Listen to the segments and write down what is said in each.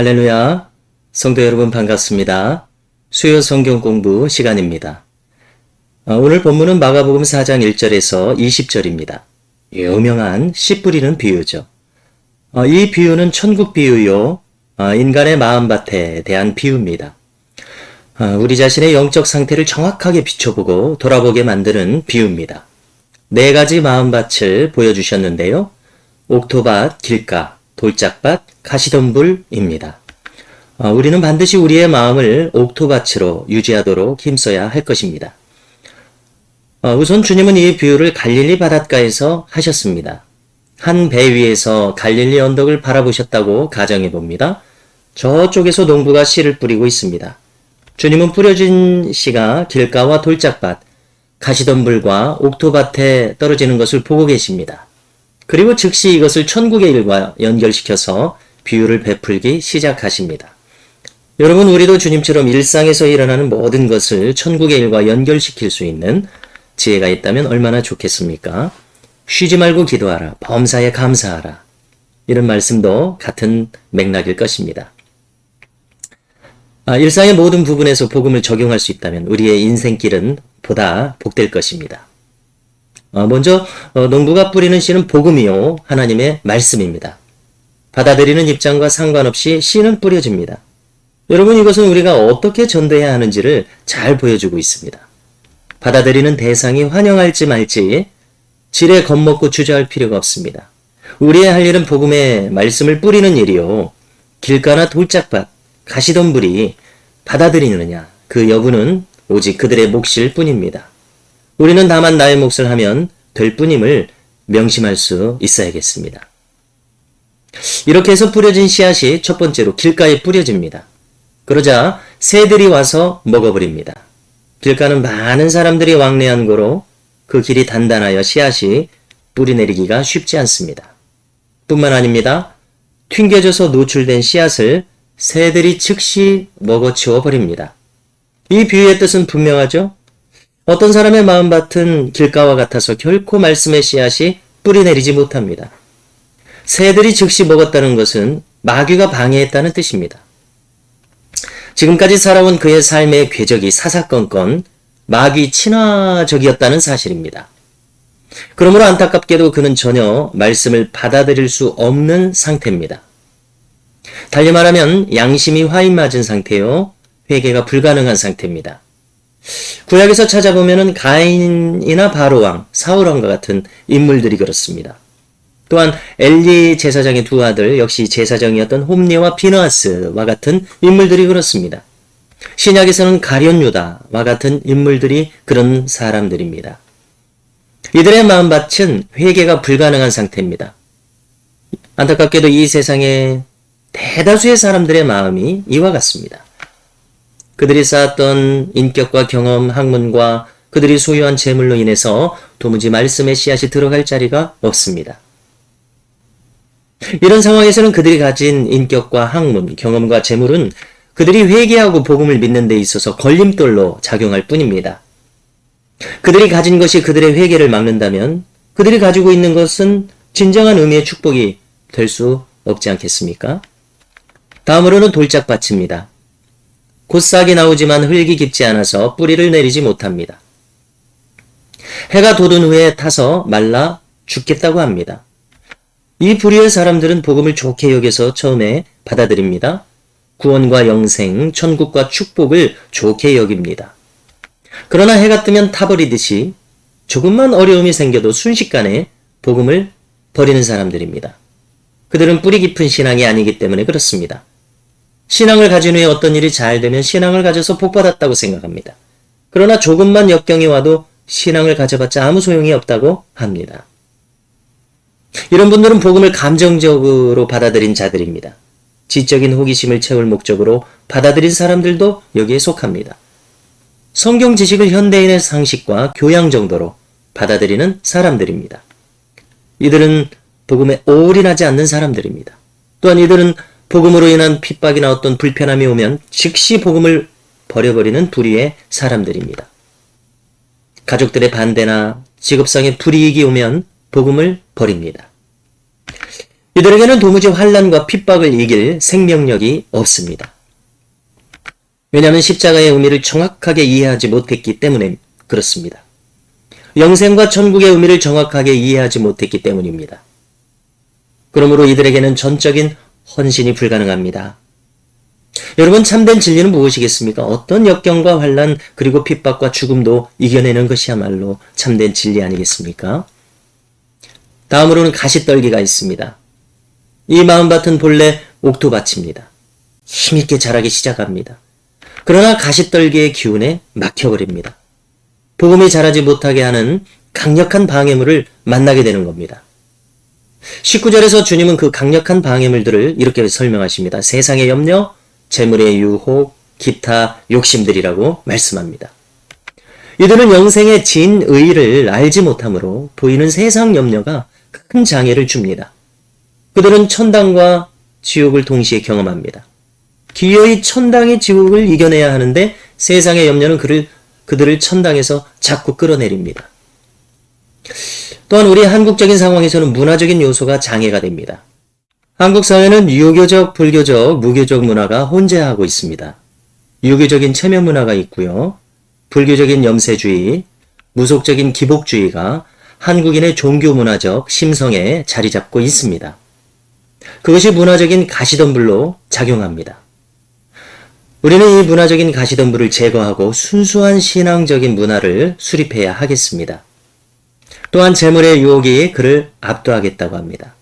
할렐루야. 성도 여러분 반갑습니다. 수요 성경 공부 시간입니다. 오늘 본문은 마가복음 4장 1절에서 20절입니다. 유명한 씨 뿌리는 비유죠. 이 비유는 천국 비유요. 인간의 마음밭에 대한 비유입니다. 우리 자신의 영적 상태를 정확하게 비춰보고 돌아보게 만드는 비유입니다. 네 가지 마음밭을 보여주셨는데요. 옥토밭, 길가, 돌짝밭, 가시덤불입니다. 우리는 반드시 우리의 마음을 옥토밭으로 유지하도록 힘써야 할 것입니다. 우선 주님은 이 비유를 갈릴리 바닷가에서 하셨습니다. 한 배 위에서 갈릴리 언덕을 바라보셨다고 가정해 봅니다. 저쪽에서 농부가 씨를 뿌리고 있습니다. 주님은 뿌려진 씨가 길가와 돌짝밭, 가시덤불과 옥토밭에 떨어지는 것을 보고 계십니다. 그리고 즉시 이것을 천국의 일과 연결시켜서 비유를 베풀기 시작하십니다. 여러분, 우리도 주님처럼 일상에서 일어나는 모든 것을 천국의 일과 연결시킬 수 있는 지혜가 있다면 얼마나 좋겠습니까? 쉬지 말고 기도하라. 범사에 감사하라. 이런 말씀도 같은 맥락일 것입니다. 일상의 모든 부분에서 복음을 적용할 수 있다면 우리의 인생길은 보다 복될 것입니다. 먼저 농부가 뿌리는 씨는 복음이요, 하나님의 말씀입니다. 받아들이는 입장과 상관없이 씨는 뿌려집니다. 여러분, 이것은 우리가 어떻게 전도해야 하는지를 잘 보여주고 있습니다. 받아들이는 대상이 환영할지 말지 지레 겁먹고 주저할 필요가 없습니다. 우리의 할 일은 복음의 말씀을 뿌리는 일이요, 길가나 돌짝밭, 가시덤불이 받아들이느냐, 그 여부는 오직 그들의 몫일 뿐입니다. 우리는 다만 나의 몫을 하면 될 뿐임을 명심할 수 있어야겠습니다. 이렇게 해서 뿌려진 씨앗이 첫 번째로 길가에 뿌려집니다. 그러자 새들이 와서 먹어버립니다. 길가는 많은 사람들이 왕래한 고로 그 길이 단단하여 씨앗이 뿌리내리기가 쉽지 않습니다. 뿐만 아닙니다. 튕겨져서 노출된 씨앗을 새들이 즉시 먹어치워 버립니다. 이 비유의 뜻은 분명하죠? 어떤 사람의 마음밭은 길가와 같아서 결코 말씀의 씨앗이 뿌리내리지 못합니다. 새들이 즉시 먹었다는 것은 마귀가 방해했다는 뜻입니다. 지금까지 살아온 그의 삶의 궤적이 사사건건 마귀 친화적이었다는 사실입니다. 그러므로 안타깝게도 그는 전혀 말씀을 받아들일 수 없는 상태입니다. 달리 말하면 양심이 화인 맞은 상태요, 회개가 불가능한 상태입니다. 구약에서 찾아보면 가인이나 바로왕, 사울왕과 같은 인물들이 그렇습니다. 또한 엘리 제사장의 두 아들, 역시 제사장이었던 홈리와 비느하스와 같은 인물들이 그렇습니다. 신약에서는 가룟 유다와 같은 인물들이 그런 사람들입니다. 이들의 마음밭은 회개가 불가능한 상태입니다. 안타깝게도 이 세상의 대다수의 사람들의 마음이 이와 같습니다. 그들이 쌓았던 인격과 경험, 학문과 그들이 소유한 재물로 인해서 도무지 말씀의 씨앗이 들어갈 자리가 없습니다. 이런 상황에서는 그들이 가진 인격과 학문, 경험과 재물은 그들이 회개하고 복음을 믿는 데 있어서 걸림돌로 작용할 뿐입니다. 그들이 가진 것이 그들의 회개를 막는다면 그들이 가지고 있는 것은 진정한 의미의 축복이 될 수 없지 않겠습니까? 다음으로는 돌짝밭입니다. 곧 싹이 나오지만 흙이 깊지 않아서 뿌리를 내리지 못합니다. 해가 돋은 후에 타서 말라 죽겠다고 합니다. 이 부류의 사람들은 복음을 좋게 여겨서 처음에 받아들입니다. 구원과 영생, 천국과 축복을 좋게 여깁니다. 그러나 해가 뜨면 타버리듯이 조금만 어려움이 생겨도 순식간에 복음을 버리는 사람들입니다. 그들은 뿌리 깊은 신앙이 아니기 때문에 그렇습니다. 신앙을 가진 후에 어떤 일이 잘 되면 신앙을 가져서 복받았다고 생각합니다. 그러나 조금만 역경이 와도 신앙을 가져봤자 아무 소용이 없다고 합니다. 이런 분들은 복음을 감정적으로 받아들인 자들입니다. 지적인 호기심을 채울 목적으로 받아들인 사람들도 여기에 속합니다. 성경 지식을 현대인의 상식과 교양 정도로 받아들이는 사람들입니다. 이들은 복음에 올인하지 않는 사람들입니다. 또한 이들은 복음으로 인한 핍박이나 어떤 불편함이 오면 즉시 복음을 버려버리는 부류의 사람들입니다. 가족들의 반대나 직업상의 불이익이 오면 복음을 버립니다. 이들에게는 도무지 환난과 핍박을 이길 생명력이 없습니다. 왜냐하면 십자가의 의미를 정확하게 이해하지 못했기 때문에 그렇습니다. 영생과 천국의 의미를 정확하게 이해하지 못했기 때문입니다. 그러므로 이들에게는 전적인 헌신이 불가능합니다. 여러분, 참된 진리는 무엇이겠습니까? 어떤 역경과 환난 그리고 핍박과 죽음도 이겨내는 것이야말로 참된 진리 아니겠습니까? 다음으로는 가시떨기가 있습니다. 이 마음밭은 본래 옥토밭입니다. 힘있게 자라기 시작합니다. 그러나 가시떨기의 기운에 막혀버립니다. 복음이 자라지 못하게 하는 강력한 방해물을 만나게 되는 겁니다. 19절에서 주님은 그 강력한 방해물들을 이렇게 설명하십니다. 세상의 염려, 재물의 유혹, 기타 욕심들이라고 말씀합니다. 이들은 영생의 진의를 알지 못하므로 보이는 세상 염려가 큰 장애를 줍니다. 그들은 천당과 지옥을 동시에 경험합니다. 기어이 천당의 지옥을 이겨내야 하는데 세상의 염려는 그들을 천당에서 자꾸 끌어내립니다. 또한 우리 한국적인 상황에서는 문화적인 요소가 장애가 됩니다. 한국 사회는 유교적, 불교적, 무교적 문화가 혼재하고 있습니다. 유교적인 체면 문화가 있고요. 불교적인 염세주의, 무속적인 기복주의가 한국인의 종교 문화적 심성에 자리 잡고 있습니다. 그것이 문화적인 가시덤불로 작용합니다. 우리는 이 문화적인 가시덤불을 제거하고 순수한 신앙적인 문화를 수립해야 하겠습니다. 또한 재물의 유혹이 그를 압도하겠다고 합니다.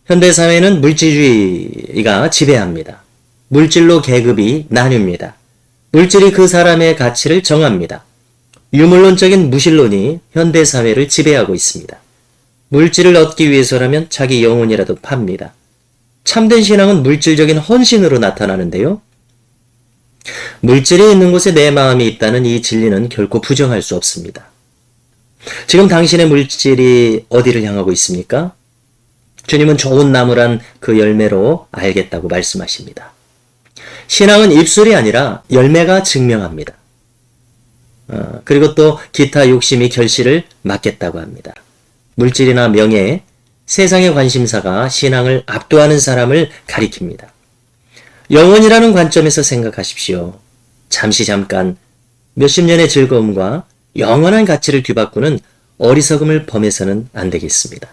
현대사회는 물질주의가 지배합니다. 물질로 계급이 나뉩니다. 물질이 그 사람의 가치를 정합니다. 유물론적인 무신론이 현대사회를 지배하고 있습니다. 물질을 얻기 위해서라면 자기 영혼이라도 팝니다. 참된 신앙은 물질적인 헌신으로 나타나는데요. 물질이 있는 곳에 내 마음이 있다는 이 진리는 결코 부정할 수 없습니다. 지금 당신의 물질이 어디를 향하고 있습니까? 주님은 좋은 나무란 그 열매로 알겠다고 말씀하십니다. 신앙은 입술이 아니라 열매가 증명합니다. 그리고 또 기타 욕심이 결실을 막겠다고 합니다. 물질이나 명예, 세상의 관심사가 신앙을 압도하는 사람을 가리킵니다. 영혼이라는 관점에서 생각하십시오. 잠깐 몇십 년의 즐거움과 영원한 가치를 뒤바꾸는 어리석음을 범해서는 안 되겠습니다.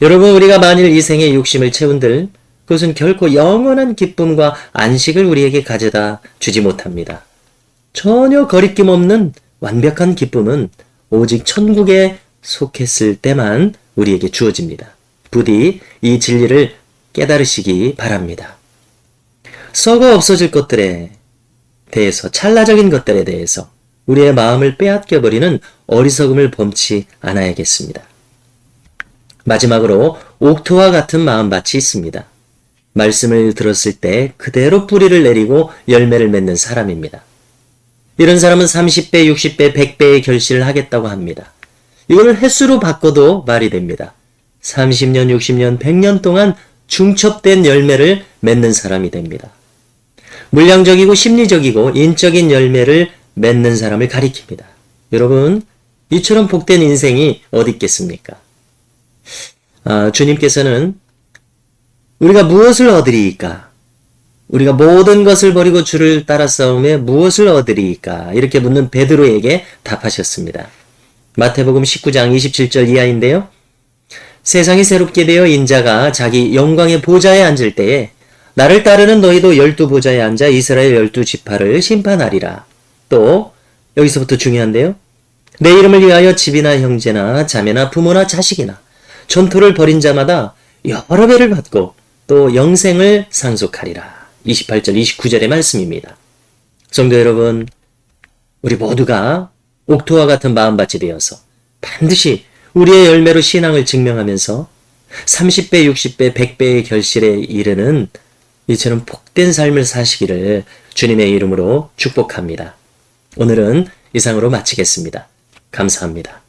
여러분, 우리가 만일 이 생의 욕심을 채운들 그것은 결코 영원한 기쁨과 안식을 우리에게 가져다 주지 못합니다. 전혀 거리낌 없는 완벽한 기쁨은 오직 천국에 속했을 때만 우리에게 주어집니다. 부디 이 진리를 깨달으시기 바랍니다. 썩어 없어질 것들에 대해서, 찰나적인 것들에 대해서 우리의 마음을 빼앗겨버리는 어리석음을 범치 않아야겠습니다. 마지막으로 옥토와 같은 마음밭이 있습니다. 말씀을 들었을 때 그대로 뿌리를 내리고 열매를 맺는 사람입니다. 이런 사람은 30배, 60배, 100배의 결실을 하겠다고 합니다. 이걸 횟수로 바꿔도 말이 됩니다. 30년, 60년, 100년 동안 중첩된 열매를 맺는 사람이 됩니다. 물량적이고 심리적이고 인적인 열매를 맺는 사람을 가리킵니다. 여러분, 이처럼 복된 인생이 어디 있겠습니까? 주님께서는 우리가 무엇을 얻으리이까? 우리가 모든 것을 버리고 주를 따라 싸우며 무엇을 얻으리이까? 이렇게 묻는 베드로에게 답하셨습니다. 마태복음 19장 27절 이하인데요. 세상이 새롭게 되어 인자가 자기 영광의 보좌에 앉을 때에 나를 따르는 너희도 12보좌에 앉아 이스라엘 12지파를 심판하리라. 또 여기서부터 중요한데요. 내 이름을 위하여 집이나 형제나 자매나 부모나 자식이나 전토를 벌인 자마다 여러 배를 받고 또 영생을 상속하리라. 28절 29절의 말씀입니다. 성도 여러분, 우리 모두가 옥토와 같은 마음밭이 되어서 반드시 우리의 열매로 신앙을 증명하면서 30배, 60배, 100배의 결실에 이르는 이처럼 복된 삶을 사시기를 주님의 이름으로 축복합니다. 오늘은 이상으로 마치겠습니다. 감사합니다.